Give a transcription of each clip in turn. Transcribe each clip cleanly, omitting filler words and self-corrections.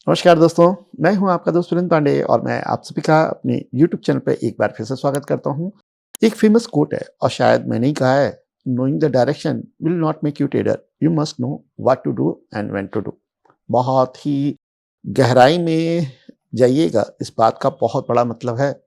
नमस्कार दोस्तों, मैं हूं आपका दोस्त सुरेंद्र पांडे और मैं आप सभी का अपने YouTube चैनल पे एक बार फिर से स्वागत करता हूं। एक फेमस कोट है और शायद मैंने ही कहा है, knowing the direction will not make you trader, you must know what to do and when to do. बहुत ही गहराई में जाइएगा, इस बात का बहुत बड़ा मतलब है।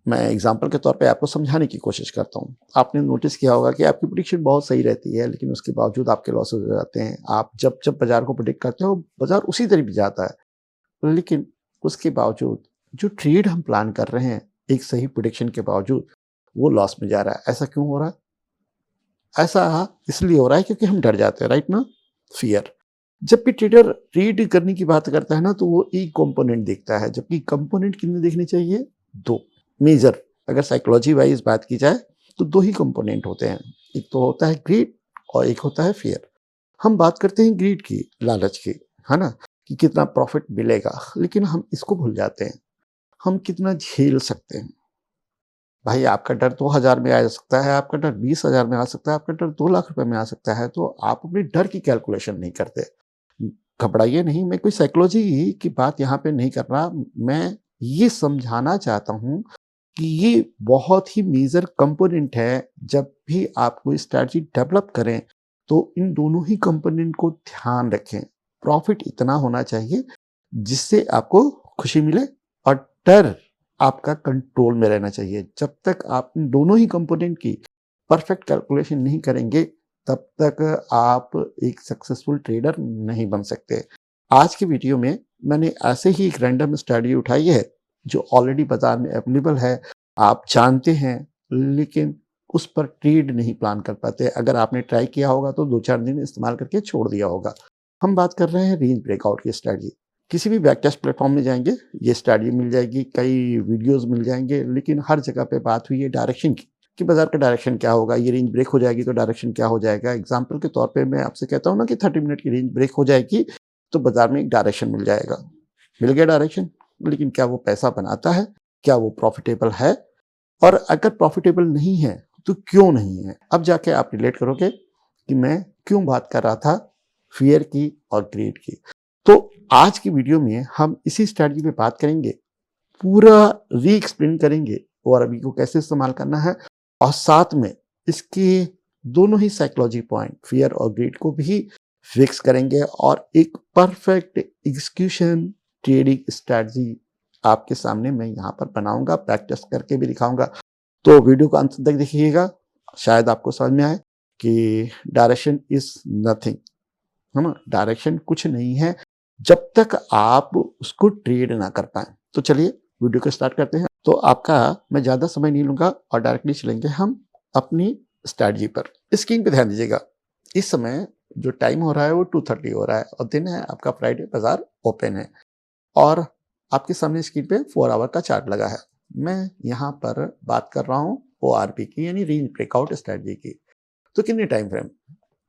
मैं एग्जांपल के तौर पे आपको समझाने की कोशिश करता हूँ। आपने नोटिस किया होगा कि आपकी प्रेडिक्शन बहुत सही रहती है, लेकिन उसके बावजूद आपके लॉसेस हो जाते हैं। आप जब बाजार को प्रेडिक्ट करते हो, बाजार उसी तरह भी जाता है, लेकिन उसके बावजूद जो ट्रेड हम प्लान कर रहे हैं, एक सही प्रेडिक्शन के बावजूद वो लॉस में जा रहा है। ऐसा क्यों हो रहा है? ऐसा इसलिए हो रहा है क्योंकि हम डर जाते हैं, राइट ना? फियर। जब भी ट्रेडर ट्रेड करने की बात करता है ना, तो वो एक कंपोनेंट देखता है, जबकि कंपोनेंट कितने देखने चाहिए? दो मेजर। अगर साइकोलॉजी वाइज बात की जाए तो दो ही कंपोनेंट होते हैं। एक तो होता है ग्रीड और एक होता है फियर। हम बात करते हैं ग्रीड की, लालच की, है ना, कि कितना प्रॉफिट मिलेगा, लेकिन हम इसको भूल जाते हैं, हम कितना झेल सकते हैं। भाई आपका डर 2000 में आ सकता है, आपका डर 20,000 में आ सकता है, आपका डर 2 लाख रुपए में आ सकता है, तो आप अपने डर की कैलकुलेशन नहीं करते। घबराइए नहीं, मैं कोई साइकोलॉजी की बात यहाँ पे नहीं कर रहा। मैं ये समझाना चाहता हूँ कि ये बहुत ही मेजर कंपोनेंट है। जब भी आप कोई स्ट्रैटेजी डेवलप करें, तो इन दोनों ही कंपोनेंट को ध्यान रखें। प्रॉफिट इतना होना चाहिए जिससे आपको खुशी मिले, और डर आपका कंट्रोल में रहना चाहिए। जब तक आप इन दोनों ही कंपोनेंट की परफेक्ट कैलकुलेशन नहीं करेंगे, तब तक आप एक सक्सेसफुल ट्रेडर नहीं बन सकते। आज की वीडियो में मैंने ऐसे ही एक रैंडम स्ट्रैटेजी उठाई है, जो ऑलरेडी बाजार में अवेलेबल है, आप जानते हैं, लेकिन उस पर ट्रेड नहीं प्लान कर पाते। अगर आपने ट्राई किया होगा तो 2-4 दिन इस्तेमाल करके छोड़ दिया होगा। हम बात कर रहे हैं रेंज ब्रेकआउट की स्ट्रैटेजी। किसी भी बैक टेस्ट प्लेटफॉर्म में जाएंगे, ये स्ट्रैटेजी मिल जाएगी, कई वीडियोस मिल जाएंगे, लेकिन हर जगह पे बात हुई है डायरेक्शन की, कि बाजार का डायरेक्शन क्या होगा, ये रेंज ब्रेक हो जाएगी तो डायरेक्शन क्या हो जाएगा। एग्जाम्पल के तौर पे मैं आपसे कहता हूँ ना कि 30 मिनट की रेंज ब्रेक हो जाएगी, तो बाजार में एक डायरेक्शन मिल जाएगा। मिल गया डायरेक्शन, लेकिन क्या वो पैसा बनाता है? क्या वो प्रॉफिटेबल है? और अगर प्रॉफिटेबल नहीं है, तो क्यों नहीं है? अब जाके आप रिलेट करोगे कि मैं क्यों बात कर रहा था फियर की और ग्रीड की। तो आज की वीडियो में हम इसी स्ट्रैटेजी पे बात करेंगे, पूरा री एक्सप्लेन करेंगे और अभी को कैसे इस्तेमाल करना है, और साथ में इसके दोनों ही साइकोलॉजी पॉइंट, फियर और ग्रीड को भी फिक्स करेंगे, और एक परफेक्ट एग्जीक्यूशन ट्रेडिंग स्ट्रैटेजी आपके सामने मैं यहाँ पर बनाऊंगा, प्रैक्टिस करके भी दिखाऊंगा। तो वीडियो को अंत तक देखिएगा, शायद आपको समझ में आए कि डायरेक्शन इज नथिंग, है ना? डायरेक्शन कुछ नहीं है जब तक आप उसको ट्रेड ना कर पाए। तो चलिए वीडियो को स्टार्ट करते हैं। तो आपका मैं ज़्यादा समय नहीं लूँगा और डायरेक्टली चलेंगे हम अपनी स्ट्रैटेजी पर। स्क्रीन पे ध्यान दीजिएगा। इस समय जो टाइम हो रहा है वो 2:30 हो रहा है और दिन है आपका फ्राइडे, बाजार ओपन है, और आपके सामने स्क्रीन पे 4 आवर का चार्ट लगा है। मैं यहाँ पर बात कर रहा हूँ ORP की, यानी रेंज ब्रेकआउट स्ट्रैटेजी की। तो कितने टाइम फ्रेम?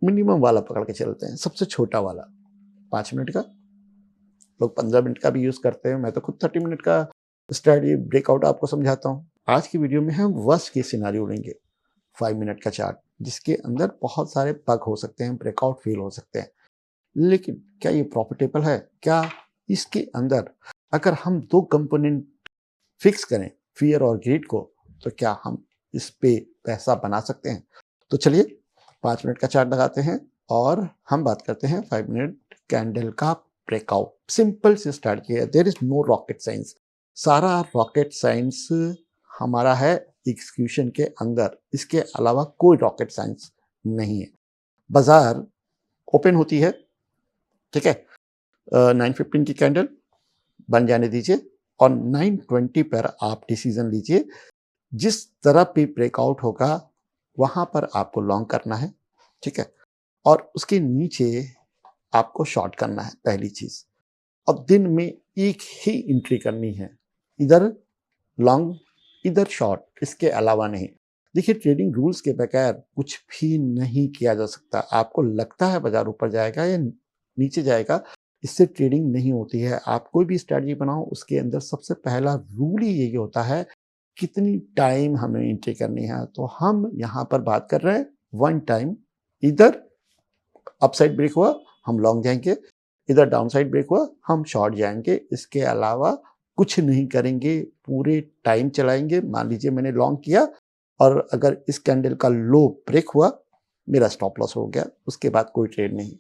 मिनिमम वाला पकड़ के चलते हैं, सबसे छोटा वाला 5 मिनट का। लोग 15 मिनट का भी यूज करते हैं, मैं तो खुद 30 मिनट का स्टडी ब्रेकआउट आपको समझाता हूँ। आज की वीडियो में हम वर्स्ट केस सिनेरियो लेंगे, 5 मिनट का चार्ट, जिसके अंदर बहुत सारे बग हो सकते हैं, ब्रेकआउट फेल हो सकते हैं, लेकिन क्या ये प्रॉफिटेबल है? क्या इसके अंदर अगर हम दो कंपोनेंट फिक्स करें, फियर और ग्रीड को, तो क्या हम इस पे पैसा बना सकते हैं? तो चलिए 5 मिनट का चार्ट लगाते हैं और हम बात करते हैं 5 मिनट कैंडल का ब्रेकआउट। सिंपल सी स्ट्रैटेजी है, there is no rocket science. सारा रॉकेट साइंस हमारा है एग्जीक्यूशन के अंदर, इसके अलावा कोई रॉकेट साइंस नहीं है। बाजार ओपन होती है, ठीक है, 9:15 की कैंडल बन जाने दीजिए और 9:20 पर आप डिसीजन लीजिए। जिस तरह पे ब्रेकआउट होगा वहां पर आपको लॉन्ग करना है, ठीक है, और उसके नीचे आपको शॉर्ट करना है, पहली चीज। और दिन में एक ही एंट्री करनी है, इधर लॉन्ग इधर शॉर्ट, इसके अलावा नहीं। देखिए, ट्रेडिंग रूल्स के बगैर कुछ भी नहीं किया जा सकता। आपको लगता है बाजार ऊपर जाएगा या नीचे जाएगा, इससे ट्रेडिंग नहीं होती है। आप कोई भी स्ट्रैटेजी बनाओ, उसके अंदर सबसे पहला रूल ही यही होता है, कितनी टाइम हमें एंट्री करनी है। तो हम यहाँ पर बात कर रहे हैं 1 टाइम, इधर अपसाइड ब्रेक हुआ हम लॉन्ग जाएंगे, इधर डाउन साइड ब्रेक हुआ, हम शॉर्ट जाएँगे, इसके अलावा कुछ नहीं करेंगे, पूरे टाइम चलाएँगे। मान लीजिए मैंने लॉन्ग किया और अगर इस कैंडल का लो ब्रेक हुआ, मेरा स्टॉप लॉस हो गया, उसके बाद कोई ट्रेड नहीं।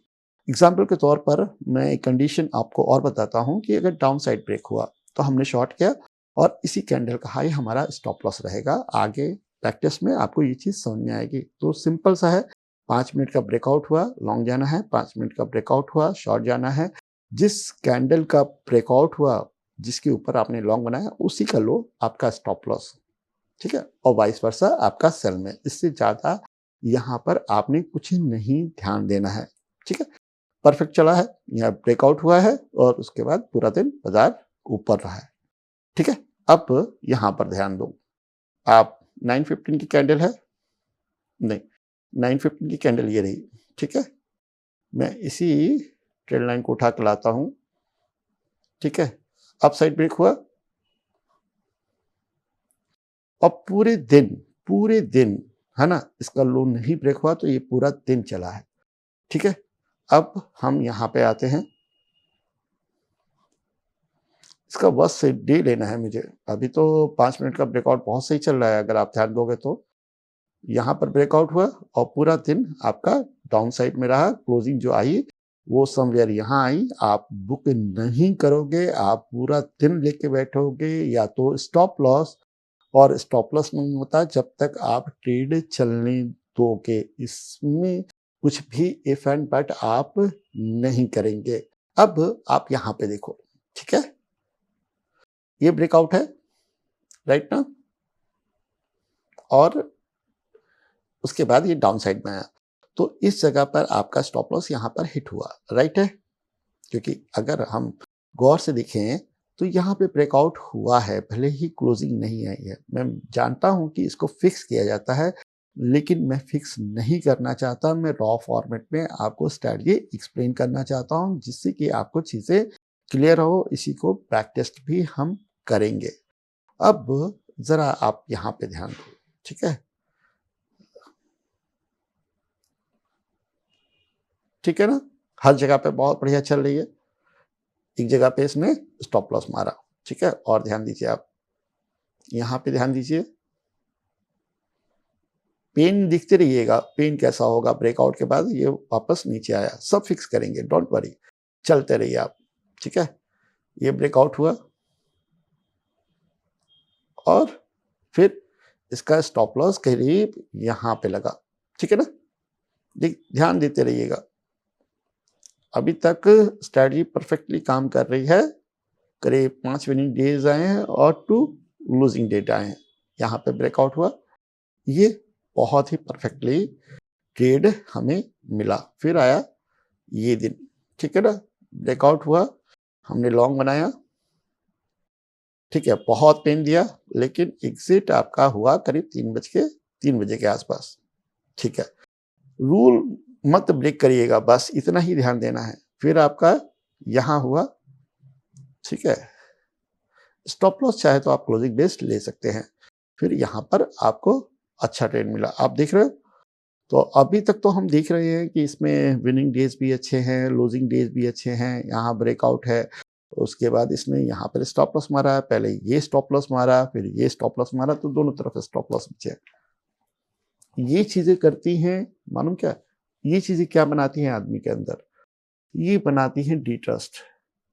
एग्ज़ाम्पल के तौर पर मैं एक कंडीशन आपको और बताता हूँ कि अगर डाउन साइड ब्रेक हुआ, तो हमने शॉर्ट किया और इसी कैंडल का हाई हमारा स्टॉप लॉस रहेगा। आगे प्रैक्टिस में आपको ये चीज़ समझ में आएगी। तो सिंपल सा है, 5 मिनट का ब्रेकआउट हुआ, लॉन्ग जाना है, 5 मिनट का ब्रेकआउट हुआ, शॉर्ट जाना है। जिस कैंडल का ब्रेकआउट हुआ, जिसके ऊपर आपने लॉन्ग बनाया, उसी का लो आपका स्टॉप लॉस, ठीक है? और वाइस वर्सा आपका सेल में। इससे ज़्यादा यहाँ पर आपने कुछ नहीं ध्यान देना है, ठीक है? परफेक्ट चला है, यहाँ ब्रेकआउट हुआ है और उसके बाद पूरा दिन बाज़ार ऊपर रहा है, ठीक है? अब यहाँ पर ध्यान दो, आप 9:15 की कैंडल है, नहीं, 9:15 की कैंडल ये रही, ठीक है? मैं इसी ट्रेड लाइन को उठा के लाता हूँ, ठीक है? अप साइड ब्रेक हुआ और पूरे दिन, है ना? इसका लो नहीं ब्रेक हुआ तो ये पूरा दिन चला है, ठीक है? अब हम यहाँ पे आते हैं, इसका वर्स्ट से डे लेना है मुझे। अभी तो 5 मिनट का ब्रेकआउट बहुत सही चल रहा है अगर आप ध्यान दोगे तो। यहाँ पर ब्रेकआउट हुआ और पूरा दिन आपका डाउन साइड में रहा, क्लोजिंग जो आई वो समवेयर यहाँ आई। आप बुक नहीं करोगे, आप पूरा दिन लेके बैठोगे, या तो स्टॉप लॉस, और स्टॉप लॉस नहीं होता जब तक आप ट्रेड चलने दोगे। इसमें कुछ भी इफ एंड बट आप नहीं करेंगे। अब आप यहाँ पे देखो, ठीक है? ये ब्रेकआउट है, राइट ना? और उसके बाद ये डाउन साइड में आया, तो इस जगह पर आपका स्टॉप लॉस यहाँ पर हिट हुआ, राइट है? क्योंकि अगर हम गौर से देखें तो यहाँ पे ब्रेकआउट हुआ है, भले ही क्लोजिंग नहीं आई है। मैं जानता हूँ कि इसको फिक्स किया जाता है, लेकिन मैं फिक्स नहीं करना चाहता। मैं रॉ फॉर्मेट में आपको स्ट्रैटेजी एक्सप्लेन करना चाहता हूँ, जिससे कि आपको चीज़ें क्लियर हो। इसी को बैक टेस्ट भी हम करेंगे। अब ज़रा आप यहाँ पे ध्यान दो, ठीक है? ठीक है ना? हर जगह पे बहुत बढ़िया चल रही है। एक जगह पे इसने स्टॉप लॉस मारा, ठीक है? और ध्यान दीजिए आप, यहाँ पे ध्यान दीजिए, पेन दिखते रहिएगा, पेन कैसा होगा ब्रेकआउट के बाद, ये वापस नीचे आया, सब फिक्स करेंगे, डोंट वरी, चलते रहिए आप, ठीक है? ये ब्रेकआउट हुआ और फिर इसका स्टॉप लॉस करीब यहाँ पे लगा, ठीक है ना? ध्यान देते रहिएगा। अभी तक स्ट्रैटेजी परफेक्टली काम कर रही है। करीब 5 विनिंग डेज आए हैं और 2 लूजिंग डेज आए हैं। यहाँ पे ब्रेकआउट हुआ, ये बहुत ही परफेक्टली ट्रेड हमें मिला। फिर आया ये दिन, ठीक है ना? ब्रेकआउट हुआ, हमने लॉन्ग बनाया, ठीक है? बहुत पेन दिया, लेकिन एग्जिट आपका हुआ करीब 3 बजे के आसपास, ठीक है? रूल मत ब्रेक करिएगा, बस इतना ही ध्यान देना है। फिर आपका यहाँ हुआ, ठीक है? स्टॉप लॉस चाहे तो आप क्लोजिंग बेस्ड ले सकते हैं। फिर यहाँ पर आपको अच्छा ट्रेड मिला, आप देख रहे हो? तो अभी तक तो हम देख रहे हैं कि इसमें विनिंग डेज भी अच्छे हैं, लूजिंग डेज भी अच्छे हैं। यहाँ ब्रेकआउट है, उसके बाद इसने यहाँ पर स्टॉप लॉस मारा, पहले ये स्टॉप लॉस मारा, फिर ये स्टॉप लॉस मारा, तो दोनों तरफ स्टॉप लॉस बचे। ये चीज़ें करती हैं, मालूम क्या? ये चीज़ें क्या बनाती हैं आदमी के अंदर? ये बनाती हैं डी ट्रस्ट।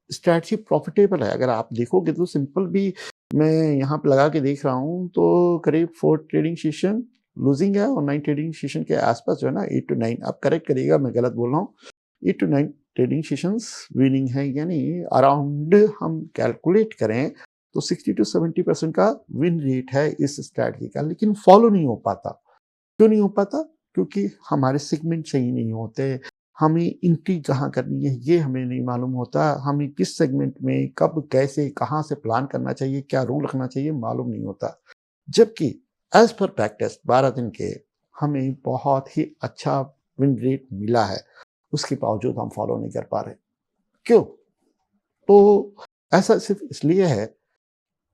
स्ट्रैटेजी प्रॉफिटेबल है, अगर आप देखोगे तो सिंपल भी, मैं यहाँ पे लगा के देख रहा हूँ तो करीब 4 ट्रेडिंग सेशन लूजिंग है और 9 ट्रेडिंग सेशन के आसपास जो है ना, 8 to 9, आप करेक्ट करिएगा मैं गलत बोल रहा हूँ, 8 to 9 ट्रेडिंग सेशंस विनिंग है। यानी अराउंड हम कैलकुलेट करें तो 60 to 70% का विन रेट है इस स्ट्रैटेजी का, लेकिन फॉलो नहीं हो पाता। क्यों नहीं हो पाता? क्योंकि हमारे सेगमेंट सही नहीं होते। हमें एंट्री कहाँ करनी है ये हमें नहीं मालूम होता। हमें किस सेगमेंट में कब, कैसे, कहाँ से प्लान करना चाहिए, क्या रूल रखना चाहिए, मालूम नहीं होता। जबकि एज़ पर प्रैक्टिस 12 दिन के हमें बहुत ही अच्छा विन रेट मिला है। उसके बावजूद हम फॉलो नहीं कर पा रहे। क्यों? तो ऐसा सिर्फ इसलिए है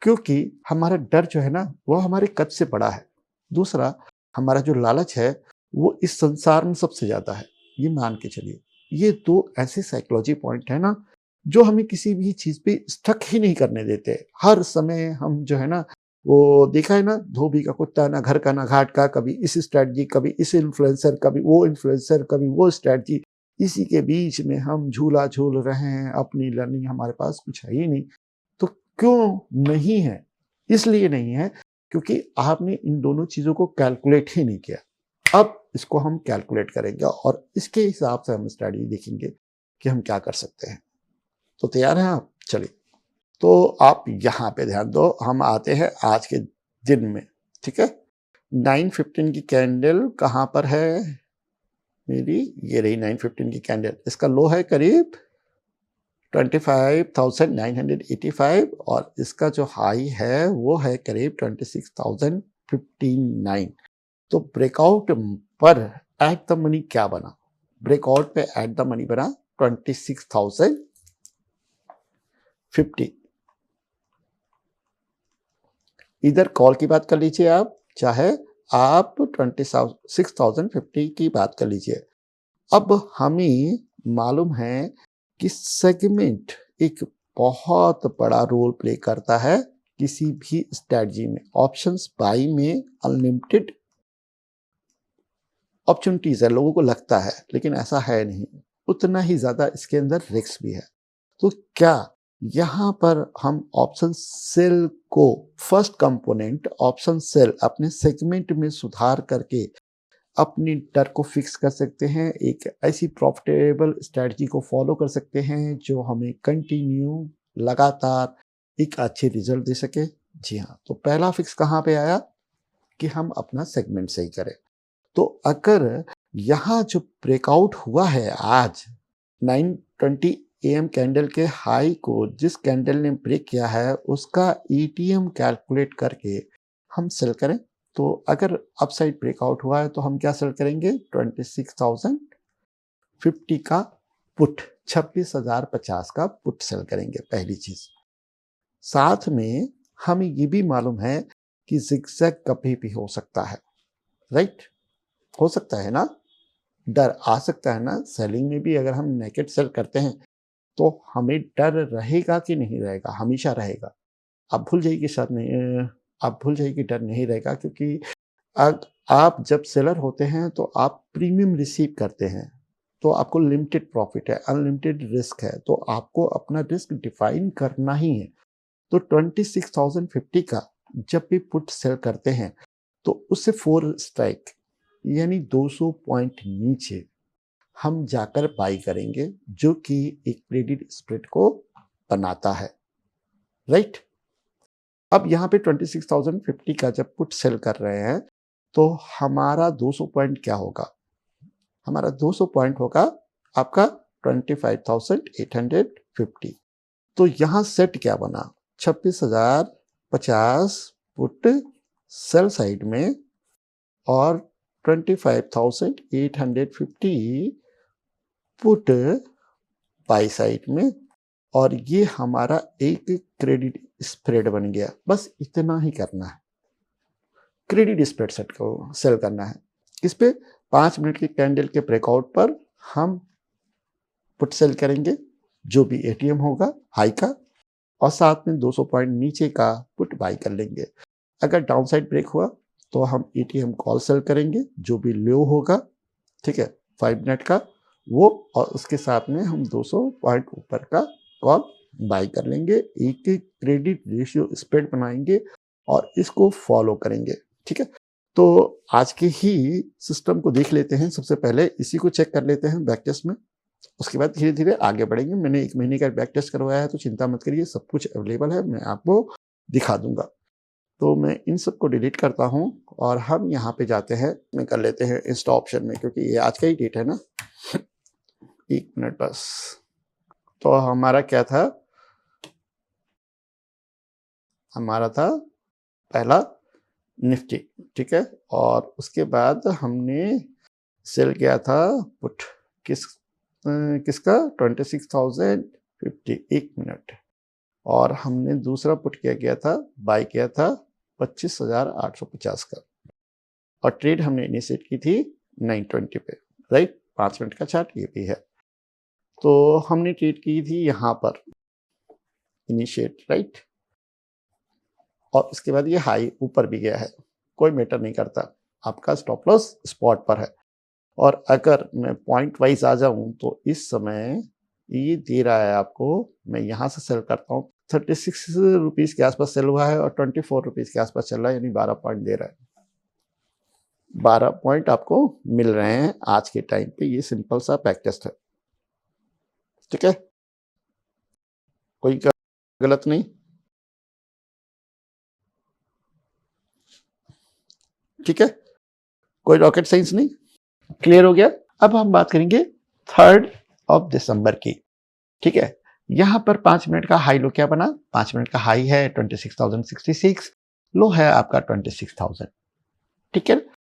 क्योंकि हमारा डर जो है ना, वो हमारे कद से बड़ा है। दूसरा, हमारा जो लालच है, वो इस संसार में सबसे ज़्यादा है, ये मान के चलिए। ये दो ऐसे साइकोलॉजी पॉइंट है ना जो हमें किसी भी चीज पे स्टक ही नहीं करने देते। हर समय हम जो है ना, वो देखा है ना, धोबी का कुत्ता ना घर का ना घाट का, कभी इस स्ट्रेटजी, कभी इस इन्फ्लुएंसर, कभी वो इन्फ्लुएंसर, कभी वो स्ट्रेटजी, इसी के बीच में हम झूला झूल रहे हैं। अपनी लर्निंग हमारे पास कुछ है ही नहीं। तो क्यों नहीं है? इसलिए नहीं है क्योंकि आपने इन दोनों चीज़ों को कैलकुलेट ही नहीं किया। अब इसको हम कैलकुलेट करेंगे और इसके हिसाब से हम स्ट्रैटेजी देखेंगे कि हम क्या कर सकते हैं। तो तैयार हैं आप? चलिए, तो आप यहाँ पे ध्यान दो, हम आते हैं आज के दिन में, ठीक है? 9:15 की कैंडल कहाँ पर है मेरी? ये रही 9:15 की कैंडल। इसका लो है करीब 25,985 और इसका जो हाई है वो है करीब 26,059। तो ब्रेकआउट पर एट द मनी क्या बना? ब्रेकआउट पे एट द मनी बना 26,050। इधर कॉल की बात कर लीजिए आप, चाहे आप 26,050 की बात कर लीजिए। अब हमें मालूम है कि सेगमेंट एक बहुत बड़ा रोल प्ले करता है किसी भी स्ट्रैटेजी में। ऑप्शंस बाई में अनलिमिटेड अपॉर्चुनिटीज है, लोगों को लगता है, लेकिन ऐसा है नहीं। उतना ही ज्यादा इसके अंदर रिस्क भी है। तो क्या यहाँ पर हम ऑप्शन सेल को, फर्स्ट कंपोनेंट ऑप्शन सेल, अपने सेगमेंट में सुधार करके अपनी डर को फिक्स कर सकते हैं, एक ऐसी प्रॉफिटेबल स्ट्रेटजी को फॉलो कर सकते हैं जो हमें कंटिन्यू लगातार एक अच्छे रिजल्ट दे सके? जी हाँ। तो पहला फिक्स कहाँ पे आया कि हम अपना सेगमेंट सही करें। तो अगर यहाँ जो ब्रेकआउट हुआ है आज 9:20 AM कैंडल के हाई को, जिस कैंडल ने ब्रेक किया है उसका ETM कैलकुलेट करके हम सेल करें, तो अगर अपसाइड ब्रेकआउट हुआ है तो हम क्या सेल करेंगे? 26,050 का पुट, 26,050 का पुट सेल करेंगे, पहली चीज। साथ में हमें ये भी मालूम है कि जिगजैग कभी भी हो सकता है, राइट? हो सकता है ना, डर आ सकता है ना। सेलिंग में भी अगर हम नेकेड सेल करते हैं तो हमें डर रहेगा कि नहीं रहेगा? हमेशा रहेगा। आप भूल जाइए कि शायद नहीं, आप भूल जाइए कि डर नहीं रहेगा, क्योंकि आप जब सेलर होते हैं तो आप प्रीमियम रिसीव करते हैं, तो आपको लिमिटेड प्रॉफिट है, अनलिमिटेड रिस्क है, तो आपको अपना रिस्क डिफाइन करना ही है। तो 26,050 का जब भी पुट सेल करते हैं तो उससे 4 स्ट्राइक यानी 200 पॉइंट नीचे हम जाकर बाई करेंगे, जो कि एक क्रेडिट स्प्रेड को बनाता है, राइट? अब यहाँ पे 26,050 का जब पुट सेल कर रहे हैं तो हमारा 200 पॉइंट क्या होगा? हमारा 200 पॉइंट होगा आपका 25,850। तो यहाँ सेट क्या बना? 26,050 पुट सेल साइड में और 25,850 पुट बाई साइड में, और ये हमारा एक क्रेडिट स्प्रेड बन गया। बस इतना ही करना है, क्रेडिट स्प्रेड सेट को सेल करना है। इस पे 5 मिनट के कैंडल के ब्रेकआउट पर हम पुट सेल करेंगे, जो भी एटीएम होगा हाई का, और साथ में 200 पॉइंट नीचे का पुट बाई कर लेंगे। अगर डाउन साइड ब्रेक हुआ तो हम एटीएम कॉल सेल करेंगे, जो भी लो होगा, ठीक है, 5 मिनट का वो, और उसके साथ में हम 200 पॉइंट ऊपर का कॉल बाई कर लेंगे। एक क्रेडिट रेशियो स्प्रेड बनाएंगे और इसको फॉलो करेंगे, ठीक है। तो आज के ही सिस्टम को देख लेते हैं। सबसे पहले इसी को चेक कर लेते हैं बैक टेस्ट में, उसके बाद धीरे धीरे आगे बढ़ेंगे। मैंने 1 महीने का बैक टेस्ट करवाया है, तो चिंता मत करिए, सब कुछ अवेलेबल है, मैं आपको दिखा दूंगा। तो मैं इन सब को डिलीट करता हूं और हम यहाँ पे जाते हैं, मैं कर लेते हैं इंस्टा ऑप्शन में, क्योंकि ये आज का ही डेट है ना। 1 मिनट बस। तो हमारा क्या था? हमारा था पहला निफ्टी, ठीक है, और उसके बाद हमने सेल किया था पुट किसका? 26,050। 1 मिनट। और हमने दूसरा पुट क्या किया था? बाय किया था 25,850 का, और ट्रेड हमने इनिशिएट की थी 9:20 पे, राइट? 5 मिनट का चार्ट ये भी है। तो हमने ट्रेड की थी यहाँ पर इनिशिएट, राइट, और इसके बाद ये हाई ऊपर भी गया है, कोई मैटर नहीं करता, आपका स्टॉप लॉस स्पॉट पर है। और अगर मैं पॉइंट वाइज आ जाऊं तो इस समय ये दे रहा है आपको, मैं यहाँ से सेल करता हूँ 36 रुपीज़ के आसपास सेल हुआ है और 24 रुपीज़ के आसपास चल रहा है, यानी 12 पॉइंट दे रहा है। 12 पॉइंट आपको मिल रहे हैं आज के टाइम पे। ये सिंपल सा बैक टेस्ट है, ठीक है, कोई गलत नहीं, ठीक है, कोई रॉकेट साइंस नहीं। क्लियर हो गया। अब हम बात करेंगे 3 दिसंबर की, ठीक है। यहां पर 5 मिनट का हाई लो क्या बना, 5 मिनट का हाई है 26,066, लो है आपका 26,000, ठीक है।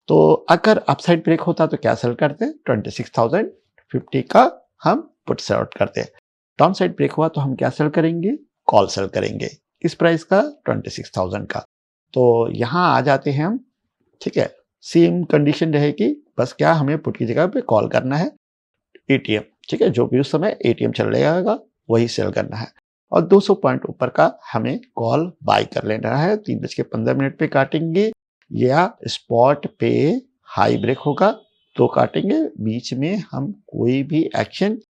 तो अगर अपसाइड ब्रेक होता तो क्या सेल करते, 26,050 का हम पुट सेल आउट करते। डाउन साइड ब्रेक हुआ तो हम क्या सेल करेंगे, कॉल सेल करेंगे, किस प्राइस का, 26,000 का। तो यहां आ जाते हैं हम, ठीक है, सेम कंडीशन रहेगी, बस क्या हमें पुट की जगह पे कॉल करना है एटीएम, ठीक है, जो भी उस समय एटीएम चल रहेगा वही सेल करना है। और 200 पॉइंट ऊपर का हमें कॉल बाय कर लेना है। 3:15 पे काटेंगे या स्पॉट पे हाई ब्रेक होगा तो काटेंगे, बीच में हम कोई भी एक्शन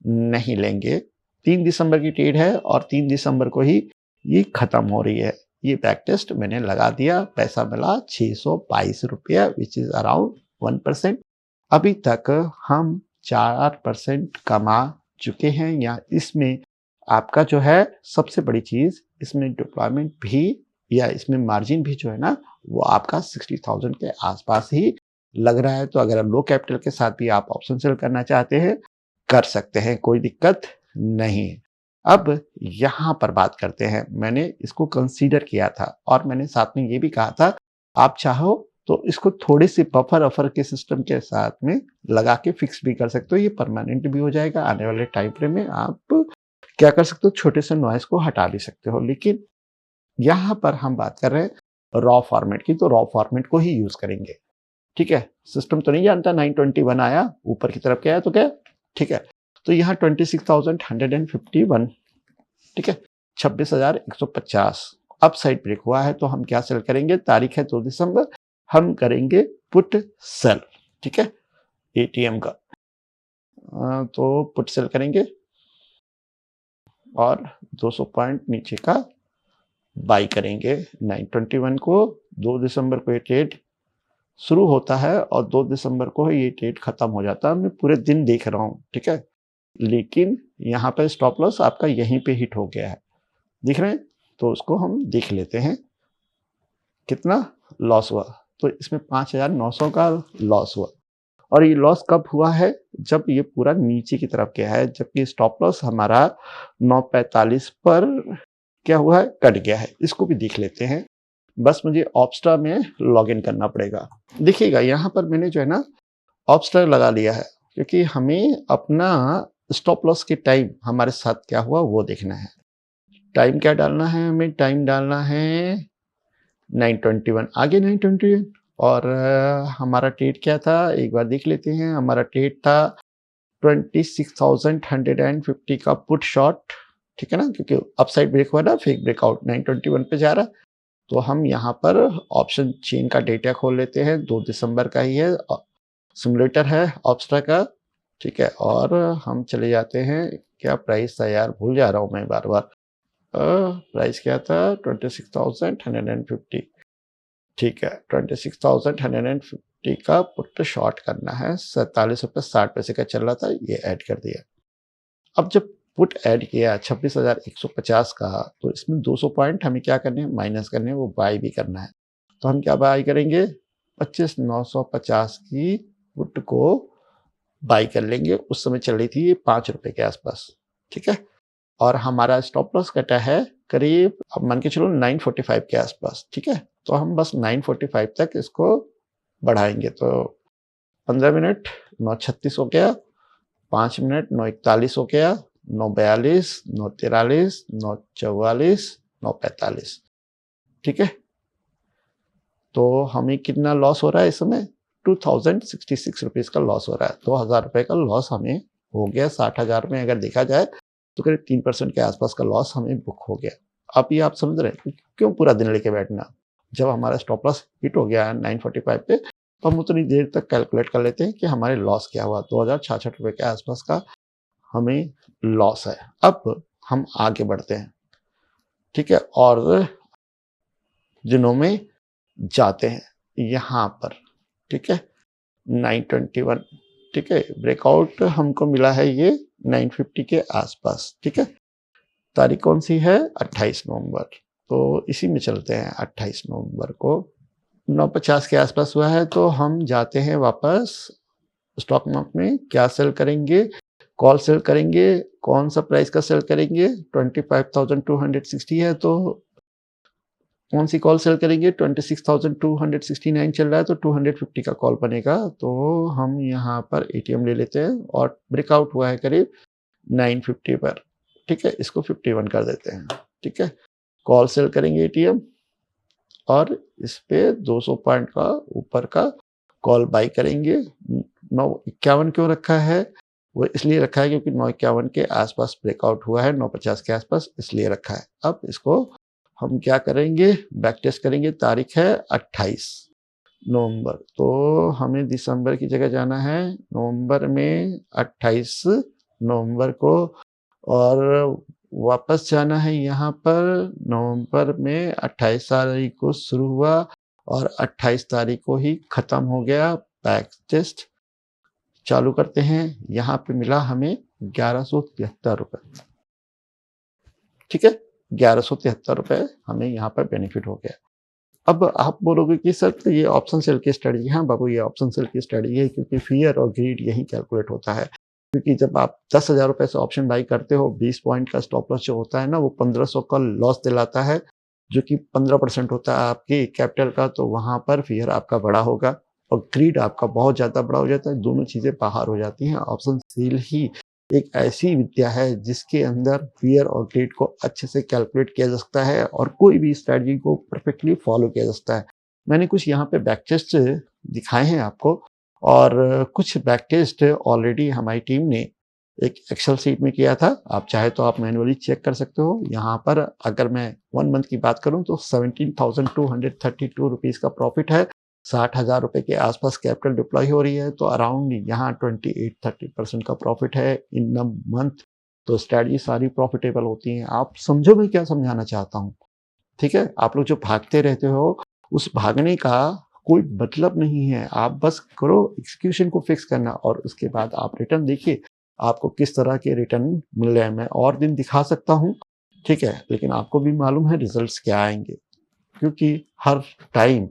नहीं लेंगे। 3 दिसंबर की ट्रेड है और 3 दिसंबर को ही ये खत्म हो रही है। ये बैक टेस्ट मैंने लगा दिया, पैसा मिला 622 रुपया, विच इज अराउंड 1%। अभी तक हम 4% कमा चुके हैं। या इसमें आपका जो है सबसे बड़ी चीज, इसमें डिप्लॉयमेंट भी या इसमें मार्जिन भी जो है ना, वो आपका 60,000 के आसपास ही लग रहा है। तो अगर लो कैपिटल के साथ भी आप ऑप्शन सेल करना चाहते हैं कर सकते हैं, कोई दिक्कत नहीं। अब यहां पर बात करते हैं, मैंने इसको कंसीडर किया था और मैंने साथ में ये भी कहा था आप चाहो तो इसको थोड़े से बफर अफर के सिस्टम के साथ में लगा के फिक्स भी कर सकते हो, ये परमानेंट भी हो जाएगा। आने वाले टाइम फ्रेम में आप क्या कर सकते हो, छोटे से नॉइस को हटा भी सकते हो। लेकिन यहां पर हम बात कर रहे हैं रॉ फॉर्मेट की, तो रॉ फॉर्मेट को ही यूज करेंगे, ठीक है। सिस्टम तो नहीं जानता 921 आया ऊपर की तरफ क्या है तो क्या, ठीक है। तो यहाँ 26,151, ठीक है, 26,150 अप साइड ब्रेक हुआ है तो हम क्या सेल करेंगे, तारीख है 2 दिसंबर, हम करेंगे पुट सेल, ठीक है, एटीएम का। तो पुट सेल करेंगे और 200 पॉइंट नीचे का बाई करेंगे। 921 को 2 दिसंबर को ये ट्रेड शुरू होता है और 2 दिसंबर को ये ट्रेड खत्म हो जाता है। मैं पूरे दिन देख रहा हूँ, ठीक है, लेकिन यहाँ पे स्टॉप लॉस आपका यहीं पे हिट हो गया है, दिख रहे हैं। तो उसको हम देख लेते हैं कितना लॉस हुआ। तो इसमें 5,900 का लॉस हुआ। और ये लॉस कब हुआ है, जब ये पूरा नीचे की तरफ गया है, जबकि स्टॉप लॉस हमारा 945 पर क्या हुआ है, कट गया है। इसको भी देख लेते हैं, बस मुझे ऑप्स्ट्रा में लॉग इन करना पड़ेगा। देखिएगा यहाँ पर मैंने जो है ना ऑप्स्ट्रा लगा लिया है, क्योंकि हमें अपना स्टॉप लॉस के टाइम हमारे साथ क्या हुआ वो देखना है। टाइम क्या डालना है, हमें टाइम डालना है 921, आगे 921। और हमारा ट्रेड क्या था एक बार देख लेते हैं। हमारा ट्रेड था 26,150 का पुट शॉट, ठीक है ना, क्योंकि अपसाइड ब्रेक हुआ ना, फेक ब्रेकआउट 921 पे जा रहा। तो हम यहाँ पर ऑप्शन चेन का डेटा खोल लेते हैं, 2 दिसंबर का ही है, सिमुलेटर है ऑप्स्ट्रा का, ठीक है। और हम चले जाते हैं, क्या प्राइस था यार, भूल जा रहा हूँ मैं बार बार। प्राइस क्या था, 26,150, ठीक है, 26,150 का पुट शॉर्ट करना है। 47 रुपये 60 पैसे का चल रहा था, ये ऐड कर दिया। अब जब पुट ऐड किया 26,150 का, तो इसमें 200 पॉइंट हमें क्या करने हैं, माइनस करने हैं, वो बाय भी करना है। तो हम क्या बाय करेंगे, 25,950 की पुट को बाय कर लेंगे। उस समय चल रही थी ये 5 रुपए के आसपास, ठीक है। और हमारा स्टॉप लॉस कटा है करीब, अब मान के चलो 945 के आसपास, ठीक है। तो हम बस 945 तक इसको बढ़ाएंगे। तो 15 मिनट 9:36 हो गया, 5 मिनट 9:41 हो गया, 9:42, 9:43, 9:44, 9:45, ठीक है। तो हमें कितना लॉस हो रहा है इस समय, 2066 रुपीज का लॉस हो रहा है। 2,000 रुपए का लॉस हमें हो गया 60,000 में अगर देखा जाए तो करीब 3% के आसपास का लॉस हमें बुक हो गया। अब ये आप समझ रहे हैं क्यों पूरा दिन लेके बैठना? जब हमारा स्टॉप लॉस हिट हो गया है 945 पे, तो हम उतनी देर तक कैलकुलेट कर लेते हैं कि हमारे लॉस क्या हुआ। 2066 रुपए के आसपास का हमें लॉस है। अब हम आगे बढ़ते हैं, ठीक है? और दिनों में जाते हैं यहाँ पर, ठीक है? 921, ठीक है? ब्रेकआउट हमको मिला है ये 950 के आसपास, ठीक है? तारीख कौन सी है? 28 नवंबर। तो इसी में चलते हैं। 28 नवंबर को 950 के आसपास हुआ है, तो हम जाते हैं वापस स्टॉक मार्केट में। क्या सेल करेंगे? कॉल सेल करेंगे। कौन सा प्राइस का सेल करेंगे? 25,260 है, तो कौन सी कॉल सेल करेंगे? 26,269 चल रहा है, तो 250 का कॉल बनेगा। तो हम यहाँ पर एटीएम ले लेते हैं और ब्रेकआउट हुआ है करीब 950 पर, ठीक है? इसको 51 कर देते हैं, ठीक है? कॉल सेल करेंगे एटीएम और इस पे 200 पॉइंट का ऊपर का कॉल बाई करेंगे। 951 क्यों रखा है? वो इसलिए रखा है क्योंकि 951 के आसपास ब्रेकआउट हुआ है, 950 के आसपास इसलिए रखा है। अब इसको हम क्या करेंगे? बैक टेस्ट करेंगे। तारीख है 28 नवंबर, तो हमें दिसंबर की जगह जाना है नवंबर में 28 नवंबर को, और वापस जाना है यहाँ पर नवंबर में 28 तारीख को शुरू हुआ और 28 तारीख को ही खत्म हो गया। बैक टेस्ट चालू करते हैं। यहाँ पे मिला हमें 1173 रुपए, ठीक है? 1173 रुपए हमें यहाँ पर बेनिफिट हो गया। अब आप बोलोगे कि सर तो ये ऑप्शन सेल की स्ट्रेटजी है। हाँ बाबू, ये ऑप्शन सेल की स्ट्रेटजी है क्योंकि फियर और ग्रीड यही कैलकुलेट होता है। क्योंकि जब आप 10,000 रुपए से ऑप्शन बाई करते हो, 20 पॉइंट का स्टॉप लॉस जो होता है ना, वो 1500 का लॉस दिलाता है, जो कि 15% होता है आपकी कैपिटल का। तो वहां पर फियर आपका बड़ा होगा और ग्रीड आपका बहुत ज्यादा बड़ा हो जाता है। दोनों चीजें बाहर हो जाती हैं। ऑप्शन सेल ही एक ऐसी विद्या है जिसके अंदर फियर और ग्रीड को अच्छे से कैलकुलेट किया जा सकता है और कोई भी स्ट्रेटजी को परफेक्टली फॉलो किया जा सकता है। मैंने कुछ यहाँ पे बैक टेस्ट दिखाए हैं आपको, और कुछ बैक टेस्ट ऑलरेडी हमारी टीम ने एक एक्सेल शीट में किया था। आप चाहे तो आप मैन्युअली चेक कर सकते हो। यहाँ पर अगर मैं 1 मंथ की बात करूँ तो 17,232 रुपीज का प्रॉफिट है। 60,000 रुपए के आसपास कैपिटल डिप्लॉय हो रही है, तो अराउंड यहाँ 28-30% का प्रॉफिट है इन अ मंथ। तो स्ट्रेटजी सारी प्रॉफिटेबल होती हैं। आप समझो मैं क्या समझाना चाहता हूँ, ठीक है? आप लोग जो भागते रहते हो, उस भागने का कोई मतलब नहीं है। आप बस करो, एग्जीक्यूशन को फिक्स करना, और उसके बाद आप रिटर्न देखिए आपको किस तरह के रिटर्न मिल रहे हैं। मैं और दिन दिखा सकता हूँ, ठीक है? लेकिन आपको भी मालूम है रिजल्ट्स क्या आएंगे, क्योंकि हर टाइम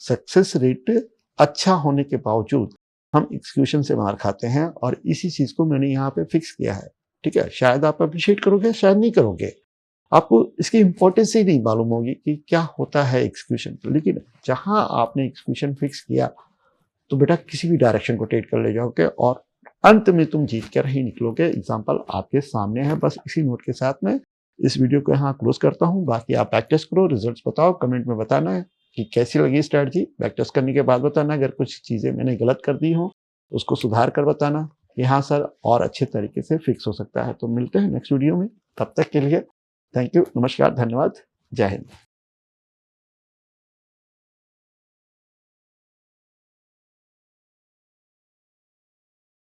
सक्सेस रेट अच्छा होने के बावजूद हम एग्जीक्यूशन से मार खाते हैं, और इसी चीज को मैंने यहाँ पे फिक्स किया है, ठीक है? शायद आप अप्रिशिएट करोगे, शायद नहीं करोगे। आपको इसकी इंपॉर्टेंस ही नहीं मालूम होगी कि क्या होता है एग्जीक्यूशन। लेकिन जहां आपने एग्जीक्यूशन फिक्स किया तो बेटा किसी भी डायरेक्शन को ट्रेड कर ले जाओगे और अंत में तुम जीत कर ही निकलोगे। एग्जाम्पल आपके सामने है। बस इसी नोट के साथ में इस वीडियो को यहाँ क्लोज करता हूँ। बाकी आप बैक टेस्ट करो, रिजल्ट्स बताओ, कमेंट में बताना है कि कैसी लगी स्ट्रैटेजी। बैक टेस्ट करने के बाद बताना अगर कुछ चीजें मैंने गलत कर दी हो तो उसको सुधार कर बताना कि हाँ सर और अच्छे तरीके से फिक्स हो सकता है। तो मिलते हैं नेक्स्ट वीडियो में, तब तक के लिए थैंक यू, नमस्कार, धन्यवाद, जय हिंद।